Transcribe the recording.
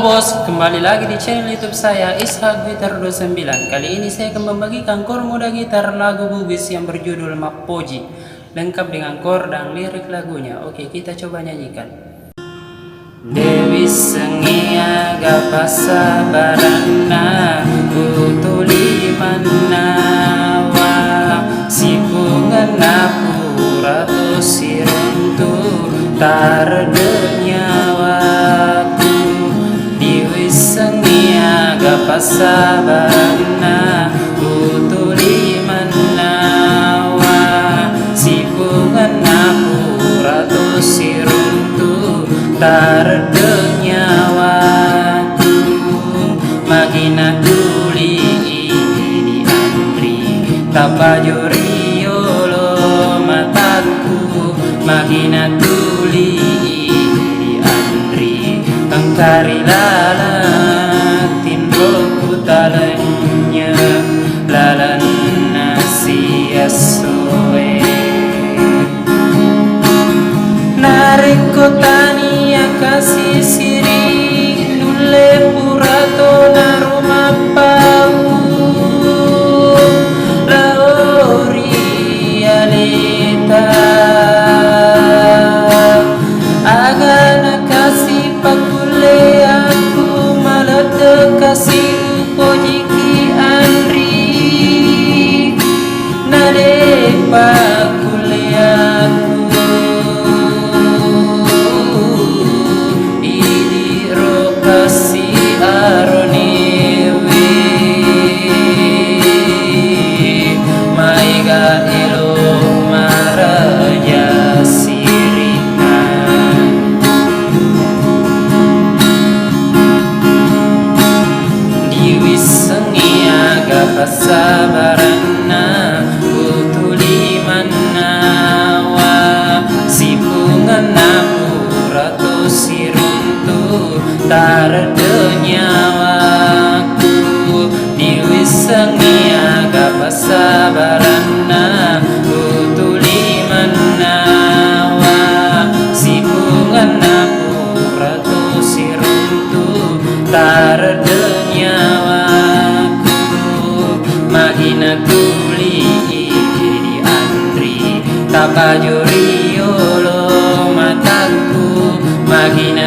Halo bos, kembali lagi di channel YouTube saya Ishak Gitar 29. Kali ini saya akan membagikan chord muda gitar lagu Bugis yang berjudul Mapoji, lengkap dengan chord dan lirik lagunya. Oke, kita coba nyanyikan. Dewi sengia gapasa barana utuli manawa sipungan napurato siruntu tardenyawaku Dewi sengia gapasa barana utuli manawa sipungan napurato siruntu tardenyawaku magina tuli di andri tapajori yolo mataku magina tuli di andri kangkari lala tinroku talanya lalan nasi asoe nariko tania kasih siri dule purato naruma pau laori alita agana kasih pakule aku malate kasih upojiki andri nade pakule aku sabarana utuli manawa sipungan napurato siruntu tardenyawaku Dewi sengia gapasa barana utuli manawa sipungan napurato siruntu tardenyawaku magina tuli di andri tapajori yolo mataku magina